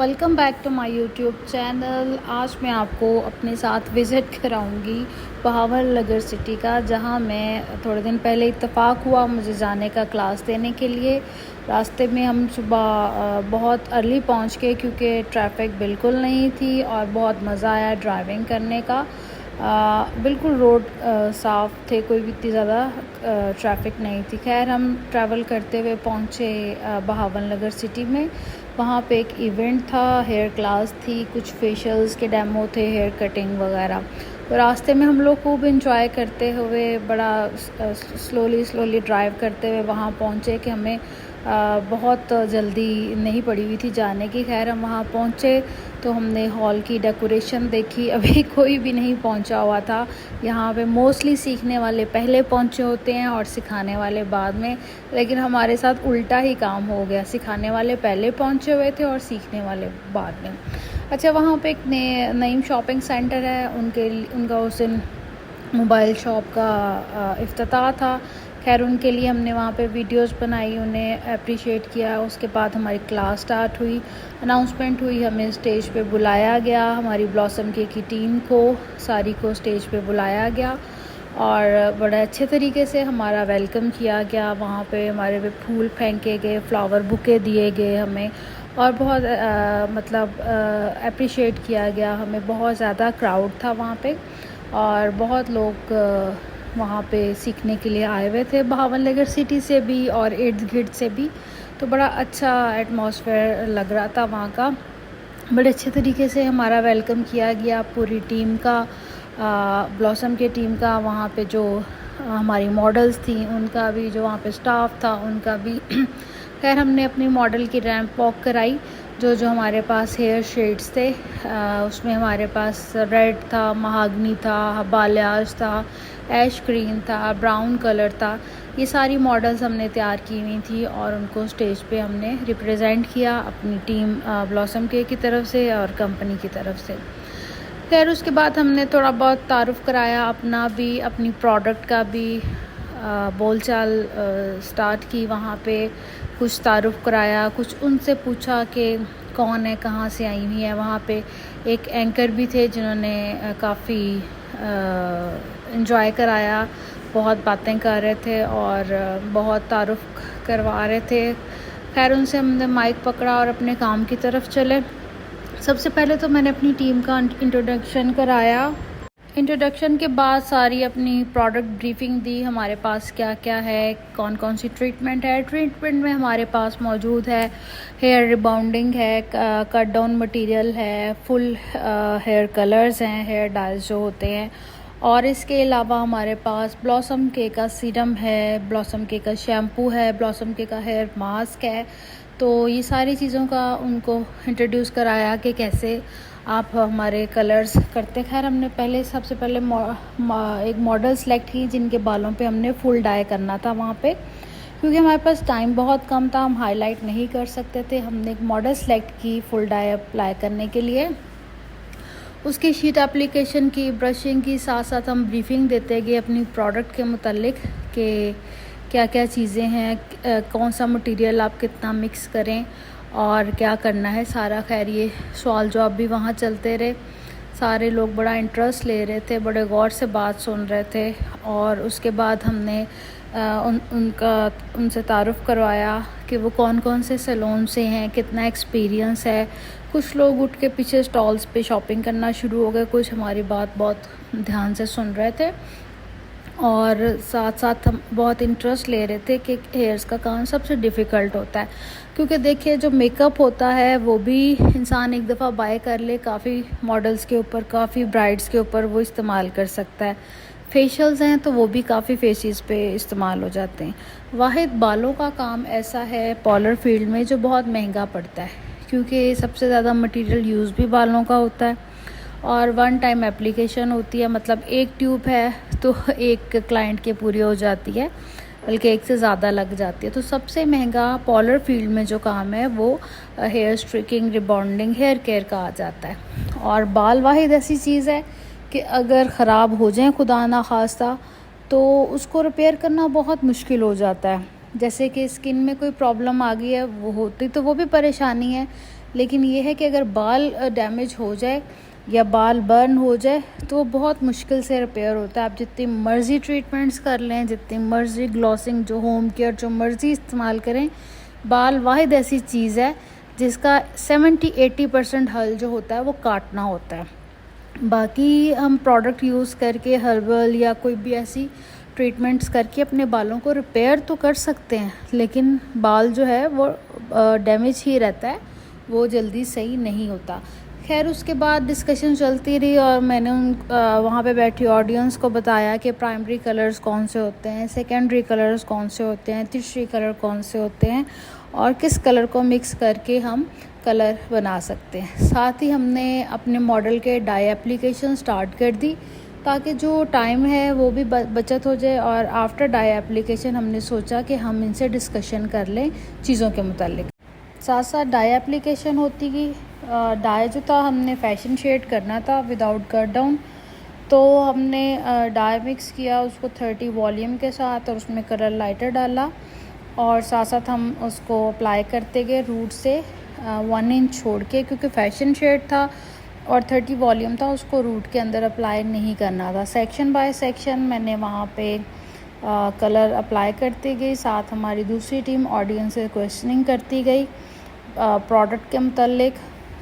Welcome back to my YouTube channel. आज मैं आपको अपने साथ विज़िट कराऊंगी बहावल नगर सिटी का, जहां मैं थोड़े दिन पहले इत्तेफाक हुआ मुझे जाने का क्लास देने के लिए। रास्ते में हम सुबह बहुत अर्ली पहुंच गए क्योंकि ट्रैफिक बिल्कुल नहीं थी और बहुत मज़ा आया ड्राइविंग करने का। बिल्कुल रोड साफ़ थे, कोई भी इतनी ज़्यादा ट्रैफिक नहीं थी। खैर हम ट्रैवल करते हुए पहुँचे बहावल नगर सिटी में। वहाँ पे एक इवेंट था, हेयर क्लास थी, कुछ फेशियल्स के डेमो थे, हेयर कटिंग वगैरह। तो रास्ते में हम लोग खूब इंजॉय करते हुए बड़ा स्लोली ड्राइव करते हुए वहाँ पहुँचे कि हमें बहुत जल्दी नहीं पड़ी हुई थी जाने की। खैर हम वहाँ पहुँचे तो हमने हॉल की डेकोरेशन देखी। अभी कोई भी नहीं पहुँचा हुआ था। यहाँ पे मोस्टली सीखने वाले पहले पहुँचे होते हैं और सिखाने वाले बाद में, लेकिन हमारे साथ उल्टा ही काम हो गया। सिखाने वाले पहले पहुँचे हुए थे और सीखने वाले बाद में। अच्छा, वहाँ पे एक नईम शॉपिंग सेंटर है, उनका उस दिन मोबाइल शॉप का इफ्तिताह था। खैर उनके लिए हमने वहाँ पे वीडियोस बनाई, उन्हें अप्रिशिएट किया। उसके बाद हमारी क्लास स्टार्ट हुई, अनाउंसमेंट हुई, हमें स्टेज पे बुलाया गया। हमारी ब्लॉसम केक की टीम को सारी को स्टेज पे बुलाया गया और बड़े अच्छे तरीके से हमारा वेलकम किया गया। वहाँ पे हमारे पे फूल फेंके गए, फ्लावर बुके दिए गए हमें, और बहुत अप्रिशिएट किया गया हमें। बहुत ज़्यादा क्राउड था वहाँ पे और बहुत लोग वहाँ पे सीखने के लिए आए हुए थे, बहावल नगर सिटी से भी और इर्द गिर्द से भी। तो बड़ा अच्छा एटमॉस्फेयर लग रहा था वहाँ का। बड़े अच्छे तरीके से हमारा वेलकम किया गया पूरी टीम का, ब्लॉसम के टीम का। वहाँ पे जो हमारी मॉडल्स थी उनका भी, जो वहाँ पे स्टाफ था उनका भी। खैर हमने अपनी मॉडल की रैंप वॉक कराई। जो हमारे पास हेयर शेड्स थे उसमें हमारे पास रेड था, महागनी था, बाल्याज था, ऐश ग्रीन था, ब्राउन कलर था। ये सारी मॉडल्स हमने तैयार की हुई थी और उनको स्टेज पे हमने रिप्रेजेंट किया अपनी टीम ब्लॉसम के की तरफ से और कंपनी की तरफ से। खैर उसके बाद हमने थोड़ा बहुत तारुफ़ कराया अपना भी, अपनी प्रोडक्ट का भी बोलचाल स्टार्ट की। वहाँ पे कुछ तारुफ़ कराया, कुछ उनसे पूछा कि कौन है, कहाँ से आई हुई है। वहाँ पे एक एंकर भी थे जिन्होंने काफ़ी इंजॉय कराया, बहुत बातें कर रहे थे और बहुत तारुफ़ करवा रहे थे। खैर उनसे हमने माइक पकड़ा और अपने काम की तरफ चले। सबसे पहले तो मैंने अपनी टीम का इंट्रोडक्शन कराया। इंट्रोडक्शन के बाद सारी अपनी प्रोडक्ट ब्रीफिंग दी, हमारे पास क्या क्या है, कौन कौन सी ट्रीटमेंट है। ट्रीटमेंट में हमारे पास मौजूद है हेयर रिबाउंडिंग है, कट डाउन मटेरियल है, फुल हेयर कलर्स हैं, हेयर डाइज जो होते हैं, और इसके अलावा हमारे पास ब्लॉसम के का सीरम है, ब्लॉसम के का शैम्पू है, ब्लॉसम के का हेयर मास्क है। तो ये सारी चीज़ों का उनको इंट्रोड्यूस कराया कि कैसे आप हमारे कलर्स करते। खैर हमने सबसे पहले एक मॉडल सेलेक्ट की जिनके बालों पे हमने फुल डाई करना था वहाँ पे, क्योंकि हमारे पास टाइम बहुत कम था, हम हाईलाइट नहीं कर सकते थे। हमने एक मॉडल सेलेक्ट की फुल डाई अप्लाई करने के लिए। उसकी शीट एप्लीकेशन की, ब्रशिंग की, साथ साथ हम ब्रीफिंग देते गए अपनी प्रोडक्ट के मुतालिक कि क्या क्या चीज़ें हैं, कौन सा मटेरियल आप कितना मिक्स करें और क्या करना है सारा। खैर ये सवाल जवाब भी वहाँ चलते रहे। सारे लोग बड़ा इंटरेस्ट ले रहे थे, बड़े गौर से बात सुन रहे थे। और उसके बाद हमने उनसे तारुफ़ करवाया कि वो कौन कौन से सैलून से हैं, कितना एक्सपीरियंस है। कुछ लोग उठ के पीछे स्टॉल्स पे शॉपिंग करना शुरू हो गए, कुछ हमारी बात बहुत ध्यान से सुन रहे थे और साथ साथ हम बहुत इंटरेस्ट ले रहे थे कि हेयर्स का काम सबसे डिफ़िकल्ट होता है। क्योंकि देखिए जो मेकअप होता है वो भी इंसान एक दफ़ा बाय कर ले, काफ़ी मॉडल्स के ऊपर, काफ़ी ब्राइड्स के ऊपर वो इस्तेमाल कर सकता है। फेशियल्स हैं तो वो भी काफ़ी फेसेस पे इस्तेमाल हो जाते हैं। वाहिद बालों का काम ऐसा है पार्लर फील्ड में जो बहुत महंगा पड़ता है, क्योंकि सबसे ज़्यादा मटेरियल यूज़ भी बालों का होता है और वन टाइम एप्लीकेशन होती है। मतलब एक ट्यूब है तो एक क्लाइंट के पूरी हो जाती है, बल्कि एक से ज़्यादा लग जाती है। तो सबसे महंगा पार्लर फील्ड में जो काम है वो hair streaking, rebonding, hair care का आ जाता है। और बाल वाहिद ऐसी चीज़ है कि अगर ख़राब हो जाए खुदा ना खास्ता तो उसको रिपेयर करना बहुत मुश्किल हो जाता है। जैसे कि स्किन में कोई प्रॉब्लम आ गई है, वो होती तो वो भी परेशानी है, लेकिन ये है कि अगर बाल डैमेज हो जाए या बाल बर्न हो जाए तो वो बहुत मुश्किल से रिपेयर होता है। आप जितनी मर्ज़ी ट्रीटमेंट्स कर लें, जितनी मर्ज़ी ग्लॉसिंग, जो होम केयर जो मर्ज़ी इस्तेमाल करें, बाल वाहिद ऐसी चीज़ है जिसका 70-80% हल जो होता है वो काटना होता है। बाकी हम प्रोडक्ट यूज़ करके, हर्बल या कोई भी ऐसी ट्रीटमेंट्स करके अपने बालों को रिपेयर तो कर सकते हैं, लेकिन बाल जो है वो डैमेज ही रहता है, वो जल्दी सही नहीं होता। खैर उसके बाद डिस्कशन चलती रही और मैंने वहाँ पे बैठी ऑडियंस को बताया कि प्राइमरी कलर्स कौन से होते हैं, सेकेंडरी कलर्स कौन से होते हैं, तीसरी कलर कौन से होते हैं और किस कलर को मिक्स करके हम कलर बना सकते हैं। साथ ही हमने अपने मॉडल के डाई एप्लीकेशन स्टार्ट कर दी ताकि जो टाइम है वो भी बचत हो जाए। और आफ्टर डाई एप्लीकेशन हमने सोचा कि हम इनसे डिस्कशन कर लें चीज़ों के मुतालिक। साथ साथ डाई एप्लीकेशन होती गई। डाई जो था हमने फैशन शेड करना था विदाउट कट डाउन, तो हमने डाई मिक्स किया उसको 30 वॉल्यूम के साथ और उसमें कलर लाइटर डाला और साथ साथ हम उसको अप्लाई करते गए रूट से 1 इंच छोड़ के, क्योंकि फैशन शेड था और 30 वॉल्यूम था, उसको रूट के अंदर अप्लाई नहीं करना था। सेक्शन बाय सेक्शन मैंने वहाँ पे कलर अप्लाई करती गई। साथ हमारी दूसरी टीम ऑडियंस से क्वेश्चनिंग करती गई प्रोडक्ट के मतलब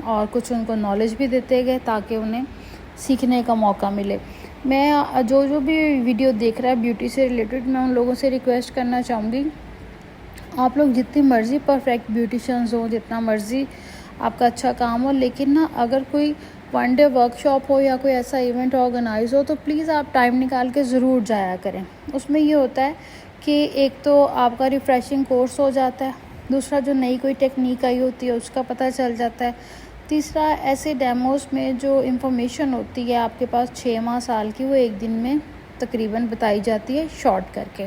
और कुछ उनको नॉलेज भी देते गए ताकि उन्हें सीखने का मौका मिले। मैं जो भी वीडियो देख रहा है ब्यूटी से रिलेटेड, मैं उन लोगों से रिक्वेस्ट करना चाहूँगी, आप लोग जितनी मर्ज़ी परफेक्ट ब्यूटिशियंस हो, जितना मर्ज़ी आपका अच्छा काम हो, लेकिन ना अगर कोई 1 डे वर्कशॉप हो या कोई ऐसा इवेंट ऑर्गेनाइज हो तो प्लीज़ आप टाइम निकाल के ज़रूर जाया करें। उसमें ये होता है कि एक तो आपका रिफ़्रेशिंग कोर्स हो जाता है, दूसरा जो नई कोई टेक्निक आई होती है उसका पता चल जाता है, तीसरा ऐसे डेमोज़ में जो इंफॉर्मेशन होती है आपके पास 6 माह साल की, वो एक दिन में तकरीबन बताई जाती है शॉर्ट करके।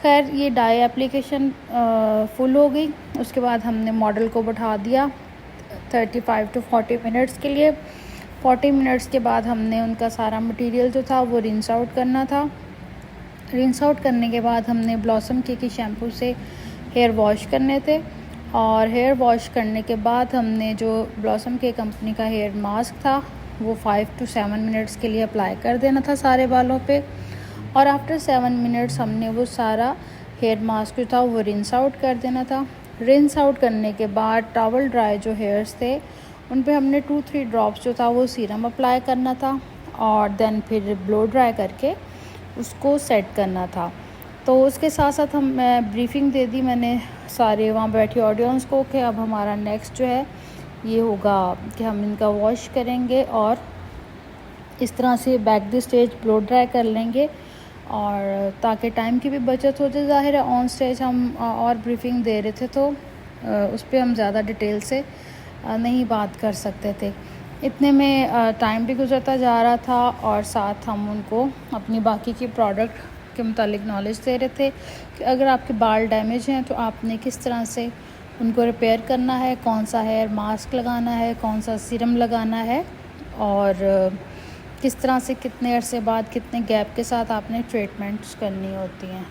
खैर ये डाई एप्लीकेशन फुल हो गई। उसके बाद हमने मॉडल को बैठा दिया 35 to 40 मिनट्स के लिए। 40 मिनट्स के बाद हमने उनका सारा मटेरियल जो था वो रिंस आउट करना था। रिंस आउट करने के बाद हमने ब्लॉसम के शैम्पू से हेयर वॉश करने थे और हेयर वॉश करने के बाद हमने जो ब्लॉसम के कंपनी का हेयर मास्क था वो 5 to 7 मिनट्स के लिए अप्लाई कर देना था सारे बालों पे। और आफ्टर 7 मिनट्स हमने वो सारा हेयर मास्क जो था वो रिंस आउट कर देना था। रिंस आउट करने के बाद टॉवल ड्राई जो हेयर्स थे उन पे हमने 2-3 ड्रॉप्स जो था वो सीरम अप्लाई करना था और देन फिर ब्लो ड्राई करके उसको सेट करना था। तो उसके साथ साथ हम ब्रीफिंग दे दी मैंने सारे वहाँ बैठी ऑडियंस को कि अब हमारा नेक्स्ट जो है ये होगा कि हम इनका वॉश करेंगे और इस तरह से back the stage blow dry कर लेंगे और ताकि टाइम की भी बचत हो जाए। ज़ाहिर है ऑन स्टेज हम और ब्रीफिंग दे रहे थे तो उस पर हम ज़्यादा डिटेल से नहीं बात कर सकते थे। इतने में टाइम भी गुजरता जा रहा था और साथ हम उनको अपनी बाकी की प्रोडक्ट के मुतालिक नॉलेज दे रहे थे कि अगर आपके बाल डैमेज हैं तो आपने किस तरह से उनको रिपेयर करना है, कौन सा हेयर मास्क लगाना है, कौन सा सीरम लगाना है और किस तरह से कितने अरसे बाद कितने गैप के साथ आपने ट्रीटमेंट्स करनी होती हैं।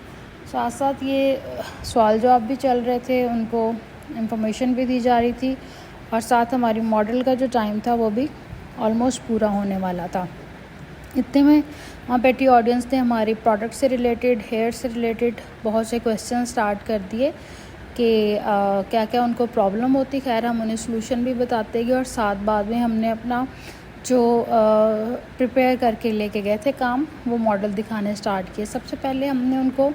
साथ साथ ये सवाल जवाब भी चल रहे थे, उनको इंफॉर्मेशन भी दी जा रही थी और साथ हमारी मॉडल का जो टाइम था वो भी ऑलमोस्ट पूरा होने वाला था। इतने में वहाँ बैठी ऑडियंस ने हमारी प्रोडक्ट से रिलेटेड, हेयर से रिलेटेड बहुत से क्वेश्चन स्टार्ट कर दिए कि क्या क्या उनको प्रॉब्लम होती। खैर हम उन्हें सलूशन भी बताते गए और साथ बाद में हमने अपना जो प्रिपेयर करके लेके गए थे काम, वो मॉडल दिखाने स्टार्ट किए। सबसे पहले हमने उनको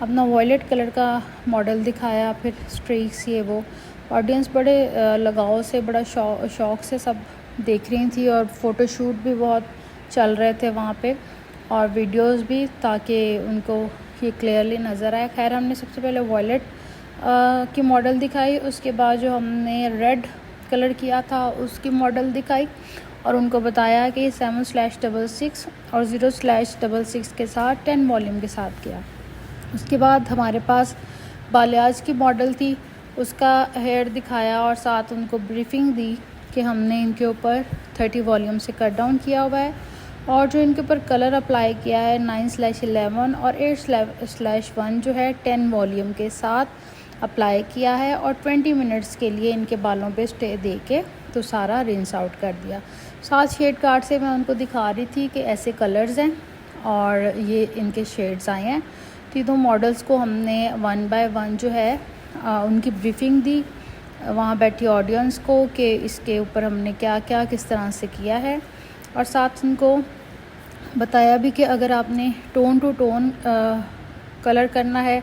अपना वॉयलेट कलर का मॉडल दिखाया, फिर स्ट्रीक्स ये वो। ऑडियंस बड़े लगाव से, बड़ा शौक़ से सब देख रही थी और फ़ोटोशूट भी बहुत चल रहे थे वहाँ पे और वीडियोस भी, ताकि उनको ये क्लियरली नज़र आए। खैर हमने सबसे पहले वॉयलेट की मॉडल दिखाई, उसके बाद जो हमने रेड कलर किया था उसकी मॉडल दिखाई और उनको बताया कि 7/66 और 0/66 के साथ 10 वॉल्यूम के साथ किया। उसके बाद हमारे पास बालियाज की मॉडल थी, उसका हेयर दिखाया और साथ उनको ब्रीफिंग दी कि हमने इनके ऊपर 30 वॉल्यूम से कट डाउन किया हुआ है और जो इनके ऊपर कलर अप्लाई किया है 9/11 और 8/1 जो है 10 वॉल्यूम के साथ अप्लाई किया है और 20 मिनट्स के लिए इनके बालों पे स्टे दे के तो सारा रिंस आउट कर दिया। 7 शेड कार्ड से मैं उनको दिखा रही थी कि ऐसे कलर्स हैं और ये इनके शेड्स आए हैं। तीनों मॉडल्स को हमने 1 बाय 1 जो है उनकी ब्रीफिंग दी वहाँ बैठी ऑडियंस को कि इसके ऊपर हमने क्या क्या किस तरह से किया है, और साथ उनको बताया भी कि अगर आपने टोन टू टोन कलर करना है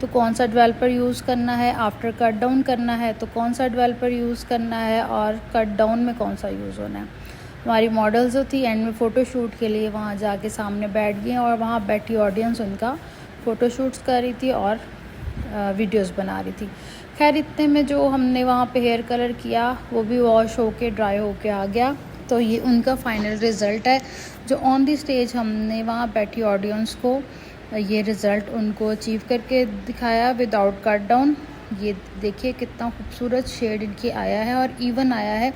तो कौन सा डेवलपर यूज़ करना है, आफ्टर कट डाउन करना है तो कौन सा डेवलपर यूज़ करना है, और कट डाउन में कौन सा यूज़ होना है। हमारी मॉडल्स जो थी एंड में फ़ोटोशूट के लिए वहाँ जाके सामने बैठ गई और वहाँ बैठी ऑडियंस उनका फ़ोटोशूट्स कर रही थी और वीडियोस बना रही थी। खैर इतने में जो हमने वहाँ पे हेयर कलर किया वो भी वॉश होके ड्राई होके आ गया। तो ये उनका फाइनल रिज़ल्ट है जो ऑन दी स्टेज हमने वहाँ बैठी ऑडियंस को ये रिज़ल्ट उनको अचीव करके दिखाया विदाउट कट डाउन। ये देखिए कितना खूबसूरत शेड इनकी आया है और इवन आया है।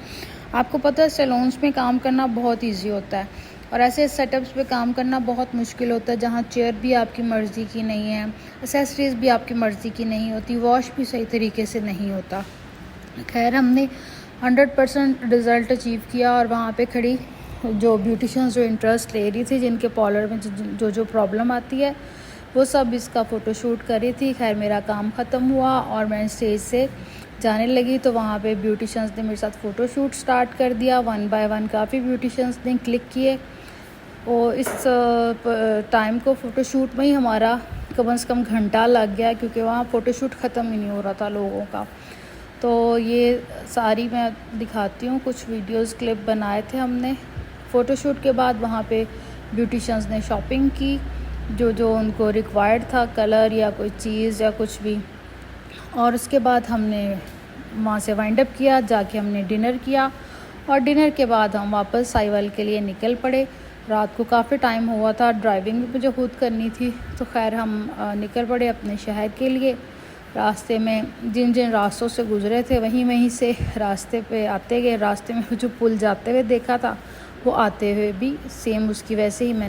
आपको पता है सैलून्स में काम करना बहुत इजी होता है और ऐसे सेटअप्स पे काम करना बहुत मुश्किल होता है जहाँ चेयर भी आपकी मर्ज़ी की नहीं है, एक्सेसरीज़ भी आपकी मर्ज़ी की नहीं होती, वॉश भी सही तरीके से नहीं होता। खैर हमने 100% रिज़ल्ट अचीव किया और वहाँ पे खड़ी जो ब्यूटिशियंस जो इंटरेस्ट ले रही थी, जिनके पार्लर में जो प्रॉब्लम आती है वो सब इसका फ़ोटोशूट कर रही थी। खैर मेरा काम ख़त्म हुआ और मैं स्टेज से जाने लगी तो वहाँ पे ब्यूटिशियंस ने मेरे साथ फ़ोटोशूट स्टार्ट कर दिया। 1 बाय 1 काफ़ी ब्यूटिशियंस ने क्लिक किए और इस टाइम को फ़ोटोशूट में ही हमारा कम से कम घंटा लग गया क्योंकि वहाँ फ़ोटोशूट ख़त्म ही नहीं हो रहा था लोगों का। तो ये सारी मैं दिखाती हूँ, कुछ वीडियोस क्लिप बनाए थे हमने। फ़ोटोशूट के बाद वहाँ पे ब्यूटिशियंस ने शॉपिंग की, जो उनको रिक्वायर्ड था, कलर या कोई चीज़ या कुछ भी, और उसके बाद हमने वहाँ से वाइंड अप किया, जाके हमने डिनर किया और डिनर के बाद हम वापस साहिवाल के लिए निकल पड़े। रात को काफ़ी टाइम हुआ था, ड्राइविंग भी मुझे खुद करनी थी, तो खैर हम निकल पड़े अपने शहर के लिए। रास्ते में जिन जिन रास्तों से गुज़रे थे वहीं से रास्ते पे आते गए। रास्ते में जो पुल जाते हुए देखा था वो आते हुए भी सेम उसकी वैसे ही मैं